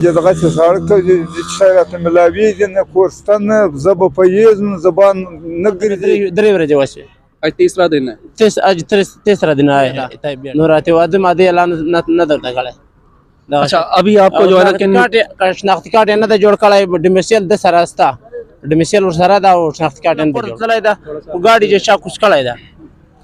دغه سړک چې شایعات ملاوي دي نه کورستان زب په یزن زبان نه ګرځي درې ورځې وشي आज तीसरा दिन है। تیسرا दिन आया नूराती वाद मादे ऐलान न दर्ता कळे अच्छा अभी आपको जो है ना कि शनाख्ती कार्ड न जोड़ कळे डिमिसियल द सरास्ता डिमिसियल वर सरा दा शनाख्ती कार्ड न जोड़ कळे दा गाड़ी जे शा कुछ कळे दा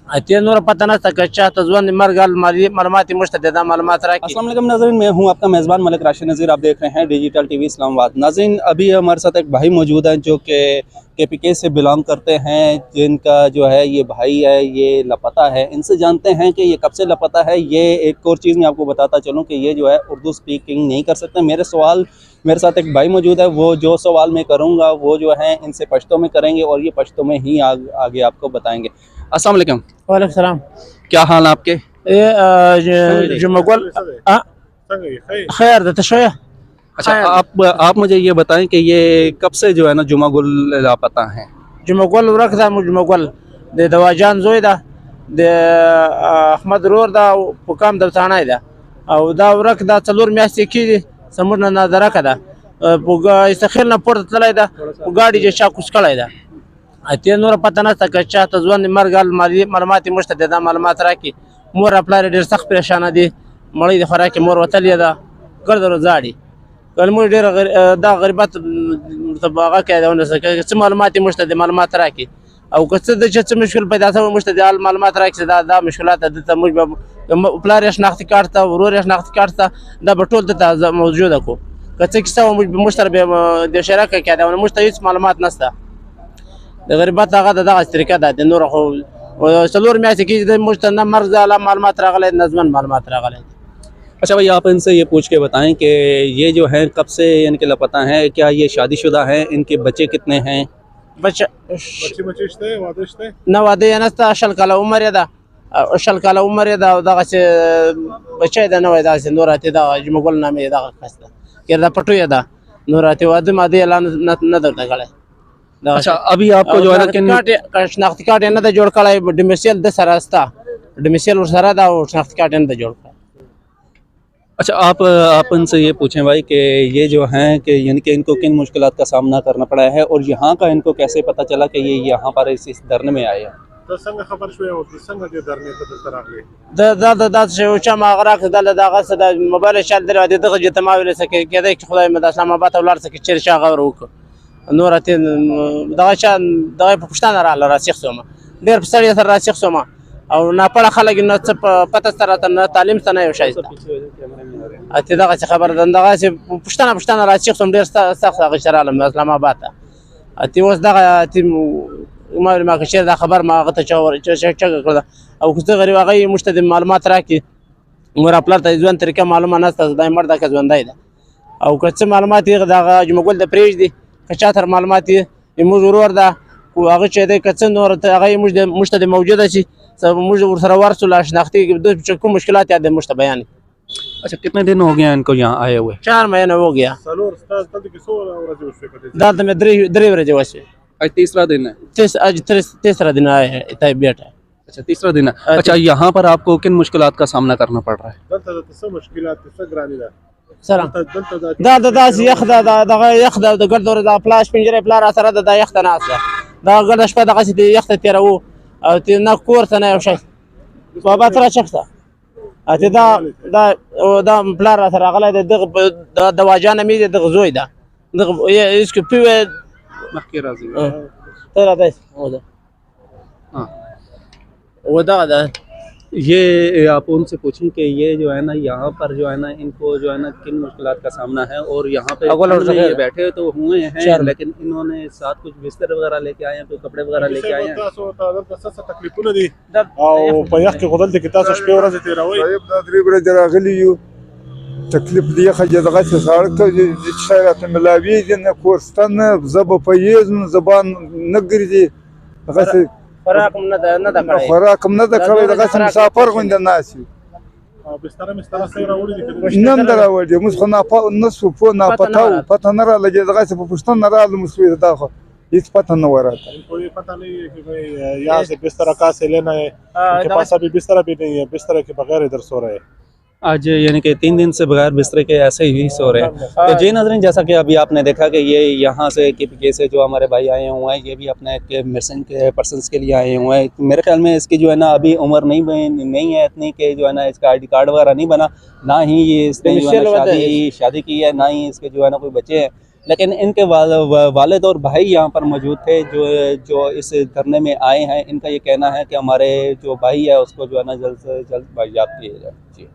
अते नूर पता न तक चाह तजवन मरगल मालूमाती मुस्तददा मालूमात रखी। अस्सलाम वालेकुम नाज़रीन, मैं हूं आपका मेज़बान मलिक राशिद नज़ीर। आप देख रहे हैं डिजिटल टीवी इस्लामाबाद। नाज़रीन अभी हमारे साथ एक भाई मौजूद हैं जो कि KPK से बिलोंग करते हैं, जिनका जो है ये भाई है ये लापता है। इनसे जानते हैं कि ये कब से लापता है। ये एक और चीज़ मैं आपको बताता चलूँ कि ये जो है उर्दू स्पीकिंग नहीं कर सकते। मेरे साथ एक भाई मौजूद है, वो जो सवाल मैं करूँगा वो जो है इनसे पश्तो में करेंगे और ये पश्तो में ही आगे आपको बताएंगे। अस्सलाम वालेकुम। वालेकुम सलाम। क्या हाल आपके? ये जो मगल खैर द तशया। अच्छा आप मुझे ये बताएं कि ये कब से जो है ना जुमा गुल लापता हैं? जुमा गुल रखदा जुमा गुल दे दवाजान जोइदा दे अहमद रोर दा पुकाम द थाना दा او دا ورک دا څلور میاشتې کې سمونه نظر کړه په استخیل نه پورته تلای دا ګاډي چې شا کوس کړای دا اته نور پته نه تک چې تزون مرګل معلومات مشتدده معلومات راکې مور خپل ډېر سخت پریشان دي مړی د خوراکي مور وتلې دا ګردر زاړي کلمو ډېر دا غریبت متباغه کېدونه څه معلومات مشتدده معلومات راکې او که څه د چې مشکل پیدا شوی مشتدده معلومات راکې دا مشکلات د موږ پلار یې شناختی کارت ته ورور یې شناختی کارت ته دا به ټول دلته موجوده کو که څه کیسه موږ سره به د شراکه کېدونه موږ ته هېڅ معلومات نشته د غریبت هغه دغه طریقه ده د نور خو څلور میاشتې کې د موږ ته نه مرګ ځاله معلومات راغلی نه ځوان معلومات راغلی। अच्छा भाई आप इनसे ये पूछ के बताएं कि ये जो है कब से इनके लापता हैं, क्या ये शादीशुदा हैं, इनके बच्चे कितने हैं? बच्चे نه واده یې نشته شل کاله عمر یې ده شل کاله عمر یې ده او دغسې بچی ده نه وای دغسې نور اتې دغه جمعګل نامې یې دغه کس ده ګرده پټو یې ده نور اتې واده ماده اعلان نه درته کړی। अच्छा अभी आपको जो है ना شناختی کارت یې نه ده جوړ کړی ډیمیسیل د سره سته ډیمیسیل ور سره ده او شناختی کارت یې نه ده جوړ کړی। अच्छा आप इनसे ये पूछें भाई कि ये जो हैं कि यानी कि इनको किन मुश्किलात का सामना करना पड़ा है और यहाँ का इनको कैसे पता चला कि ये यहाँ पर इस धरने में आए हैं? دا چې چا ما غراک دغه څه د موبایل شال درې د دغه جته ما ویل څه کېدای چې خدای مې د اسلام آباد ولر څه چیر شا غور وک نور ته دغه چا دغه پښتانه را راسخ سوم ډېر په سړی سره راسخ سوم او نه پړه خلک نه څه پته سره ته تعلیم ته نه یو شایسته اته دغه خبر دغه چې پښتانه راسخ سوم ډېر سخت هغه شرالم اسلام آباد ته اته اوس دغه ما که دا خبر ما هغه ته چا کړه او که څه غریب هغه مشتد معلومات راکړي مور خپل ته ځوان طریقه معلومه نشته دا مرده که ژوندی ده او که څه معلومات یې دغه جمعګل د پرېږدي که چا تر معلومات یې موږ ورور ده هغه چې دی که څه نور هغه مشتد موجوده شي موږ ورسره ورسو لا شناختي کوم مشکلات یاد موږ ته بیان. अच्छा कितने दिन हो गए इनको यहाँ आए हुए? 4 महीने हो गया। دلته مې درې ورځې وشوې आज तीसरा दिन है। तीसरा दिन आया है बेटा। अच्छा तीसरा दिन है। अच्छा यहाँ पर आपको किन मुश्किलात का सामना करना पड़ रहा है? دا یخ د ګردور د پلاش پنجره پلار سره د یخ ته ناسه دا ګرد شپه دغه د یخ ته تیرو او نه کور ته نه یو شي بابا تر چخته اته دا پلار سره غلای د واجانه می د غزوی ده دغه اسکو پیو مخکې راځي تر راځي हाँ वो दा ये आप उनसे पूछें कि ये जो है ना यहाँ पर जो है ना इनको जो है ना किन मुश्किलात का सामना है और यहाँ पे ये बैठे तो हुए हैं लेकिन इन्होंने साथ कुछ बिस्तर वगैरह लेके आए हैं, कोई कपड़े वगैरह लेके आए हैं। تکلیفونه دي او په یخ کې غدل کې تاسو شپې ورځې تیروي دا درې ورځې راغلي یو تکلیف دی خجه دغه سړک چې شایعات ملاوي دي نه کورستان زب په یزن زبان نه ګرځي دغه خوراکم نه ده کړی دغه مسافر غوندې ناسي بستر سره راوړي نن دراوړي موږ خو نه پته نه را لګي دغه په پښتون نه را مسوي دا خو هیڅ پته نه وراته इनको ये पता नहीं है कि भाई यहाँ से बिस्तर कहाँ से लेना है, उनके पास अभी बिस्तर भी नहीं है, बिस्तर के बगैर इधर सो रहे हैं। आज यानी कि 3 दिन से बगैर बिस्तरे के ऐसे ही सो रहे हैं। तो जी नाज़रीन, जैसा कि अभी आपने देखा कि ये यहाँ से KPK से जो हमारे भाई आए हुए हैं, ये भी अपने एक मिसिंग के पर्सनस के लिए आए हुए हैं। मेरे ख्याल में इसकी जो है ना अभी उम्र नहीं है इतनी कि जो है ना इसका ID कार्ड वगैरह नहीं बना, ना ही ये इसने जो है ना शादी की है, ना ही इसके जो है ना कोई बच्चे हैं। लेकिन इनके वालिद और भाई यहाँ पर मौजूद थे जो इस धरने में आए हैं। इनका ये कहना है कि हमारे जो भाई है उसको जो है ना जल्द से जल्द बाजियाब किया जाए। जी।